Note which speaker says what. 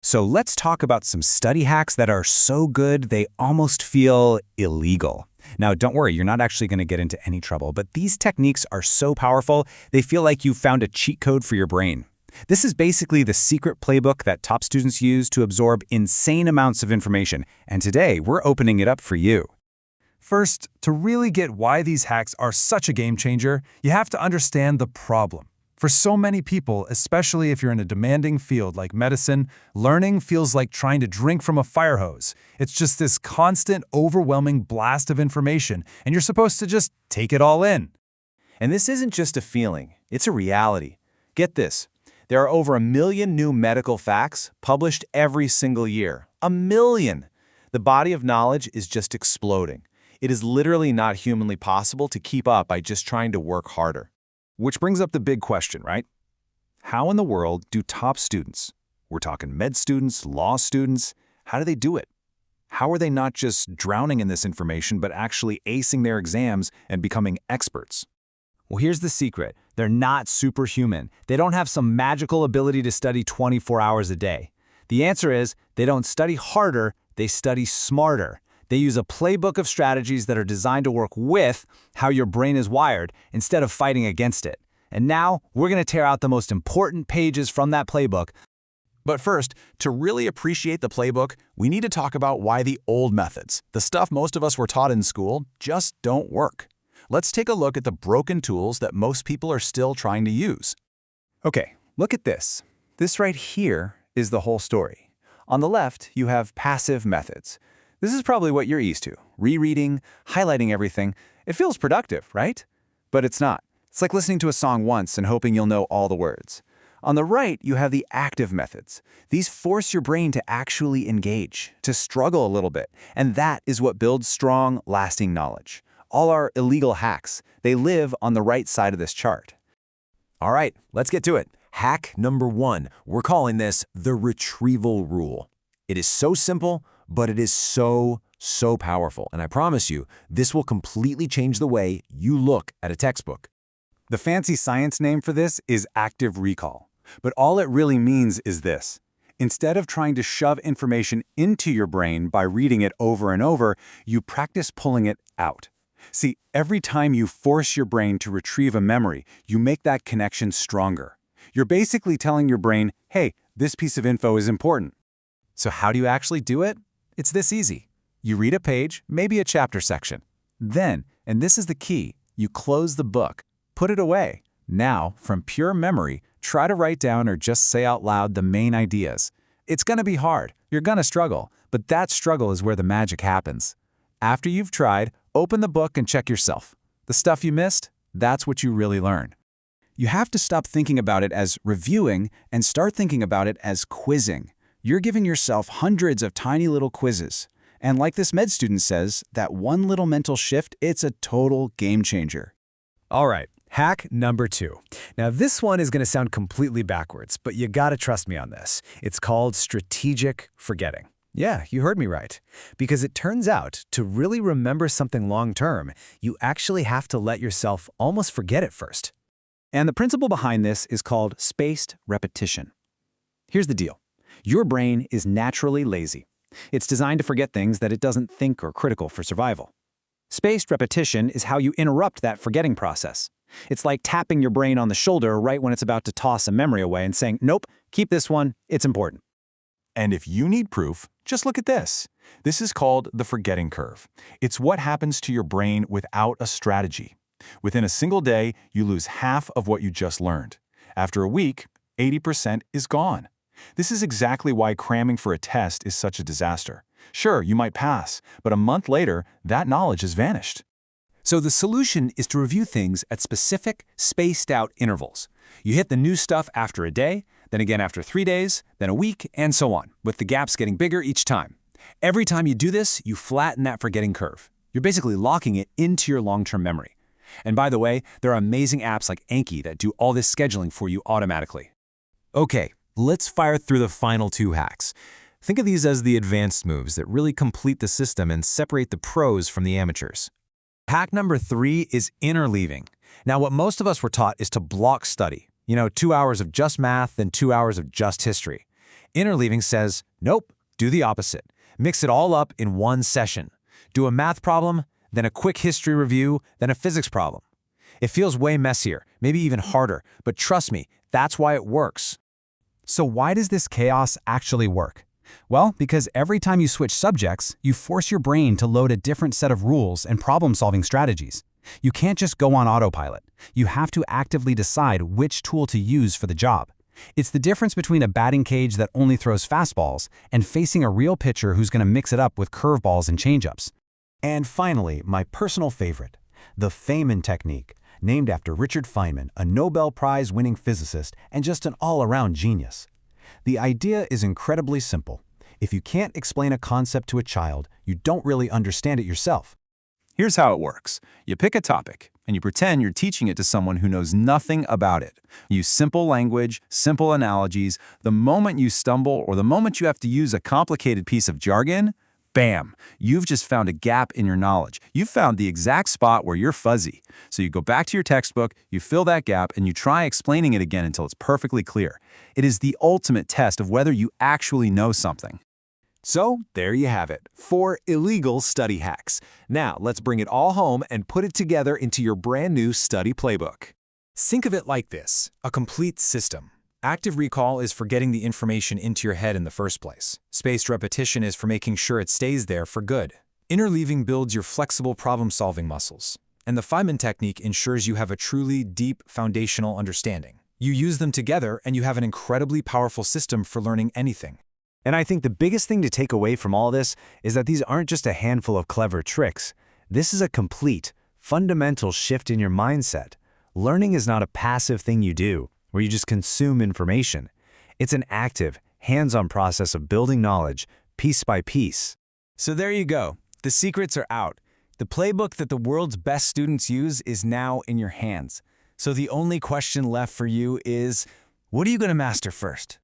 Speaker 1: So let's talk about some study hacks that are so good they almost feel illegal. Now, don't worry, you're not actually going to get into any trouble, but these techniques are so powerful, they feel like you've found a cheat code for your brain. This is basically the secret playbook that top students use to absorb insane amounts of information, and today we're opening it up for you.
Speaker 2: First, to really get why these hacks are such a game changer, you have to understand the problem. For so many people, especially if you're in a demanding field like medicine, learning feels like trying to drink from a fire hose. It's just this constant, overwhelming blast of information, and you're supposed to just take it all in.
Speaker 1: And this isn't just a feeling, it's a reality. Get this, there are over 1 million new medical facts published every single year. 1 million! The body of knowledge is just exploding. It is literally not humanly possible to keep up by just trying to work harder. Which brings up the big question, right? How in the world do top students, we're talking med students, law students, how do they do it? How are they not just drowning in this information, but actually acing their exams and becoming experts? Well, here's the secret. They're not superhuman. They don't have some magical ability to study 24 hours a day. The answer is they don't study harder, they study smarter. They use a playbook of strategies that are designed to work with how your brain is wired instead of fighting against it. And now we're going to tear out the most important pages from that playbook. But first, to really appreciate the playbook, we need to talk about why the old methods, the stuff most of us were taught in school, just don't work. Let's take a look at the broken tools that most people are still trying to use. Okay, look at this. This right here is the whole story. On the left, you have passive methods. This is probably what you're used to, rereading, highlighting everything. It feels productive, right? But it's not. It's like listening to a song once and hoping you'll know all the words. On the right, you have the active methods. These force your brain to actually engage, to struggle a little bit, and that is what builds strong, lasting knowledge. All our illegal hacks, they live on the right side of this chart.
Speaker 3: All right, let's get to it. Hack number 1. We're calling this the retrieval rule. It is so simple, but it is so powerful. And I promise you, this will completely change the way you look at a textbook.
Speaker 1: The fancy science name for this is active recall. But all it really means is this. Instead of trying to shove information into your brain by reading it over and over, you practice pulling it out. See, every time you force your brain to retrieve a memory, you make that connection stronger. You're basically telling your brain, hey, this piece of info is important. So how do you actually do it? It's this easy. You read a page, maybe a chapter section. Then, and this is the key, you close the book, put it away. Now, from pure memory, try to write down or just say out loud the main ideas. It's going to be hard. You're going to struggle, but that struggle is where the magic happens. After you've tried, open the book and check yourself. The stuff you missed, that's what you really learn. You have to stop thinking about it as reviewing and start thinking about it as quizzing. You're giving yourself hundreds of tiny little quizzes. And like this med student says, that one little mental shift, it's a total game changer.
Speaker 4: All right, hack number 2. Now this one is going to sound completely backwards, but you gotta trust me on this. It's called strategic forgetting. Yeah, you heard me right. Because it turns out, to really remember something long-term, you actually have to let yourself almost forget it first.
Speaker 1: And the principle behind this is called spaced repetition. Here's the deal. Your brain is naturally lazy. It's designed to forget things that it doesn't think are critical for survival. Spaced repetition is how you interrupt that forgetting process. It's like tapping your brain on the shoulder right when it's about to toss a memory away and saying, nope, keep this one, it's important.
Speaker 5: And if you need proof, just look at this. This is called the forgetting curve. It's what happens to your brain without a strategy. Within a single day, you lose half of what you just learned. After a week, 80% is gone. This is exactly why cramming for a test is such a disaster. Sure, you might pass, but a month later, that knowledge has vanished.
Speaker 1: So the solution is to review things at specific, spaced-out intervals. You hit the new stuff after a day, then again after 3 days, then a week, and so on, with the gaps getting bigger each time. Every time you do this, you flatten that forgetting curve. You're basically locking it into your long-term memory. And by the way, there are amazing apps like Anki that do all this scheduling for you automatically.
Speaker 3: Okay, let's fire through the final 2 hacks. Think of these as the advanced moves that really complete the system and separate the pros from the amateurs.
Speaker 4: Hack number 3 is interleaving. Now, what most of us were taught is to block study. 2 hours of just math, then 2 hours of just history.
Speaker 3: Interleaving says, nope, do the opposite. Mix it all up in one session. Do a math problem, then a quick history review, then a physics problem. It feels way messier, maybe even harder, but trust me, that's why it works.
Speaker 2: So why does this chaos actually work? Well, because every time you switch subjects, you force your brain to load a different set of rules and problem-solving strategies. You can't just go on autopilot. You have to actively decide which tool to use for the job. It's the difference between a batting cage that only throws fastballs and facing a real pitcher who's going to mix it up with curveballs and changeups.
Speaker 3: And finally, my personal favorite, the Feynman technique, named after Richard Feynman, a Nobel Prize-winning physicist and just an all-around genius. The idea is incredibly simple. If you can't explain a concept to a child, you don't really understand it yourself.
Speaker 5: Here's how it works. You pick a topic, and you pretend you're teaching it to someone who knows nothing about it. Use simple language, simple analogies. The moment you stumble or the moment you have to use a complicated piece of jargon, bam, you've just found a gap in your knowledge. You've found the exact spot where you're fuzzy. So you go back to your textbook, you fill that gap, and you try explaining it again until it's perfectly clear. It is the ultimate test of whether you actually know something.
Speaker 3: So, there you have it, 4 illegal study hacks. Now, let's bring it all home and put it together into your brand new study playbook.
Speaker 1: Think of it like this, a complete system. Active recall is for getting the information into your head in the first place. Spaced repetition is for making sure it stays there for good. Interleaving builds your flexible problem-solving muscles. And the Feynman technique ensures you have a truly deep foundational understanding. You use them together and you have an incredibly powerful system for learning anything.
Speaker 4: And I think the biggest thing to take away from all this is that these aren't just a handful of clever tricks. This is a complete, fundamental shift in your mindset. Learning is not a passive thing you do, where you just consume information. It's an active, hands-on process of building knowledge, piece by piece.
Speaker 1: So there you go. The secrets are out. The playbook that the world's best students use is now in your hands. So the only question left for you is, what are you going to master first?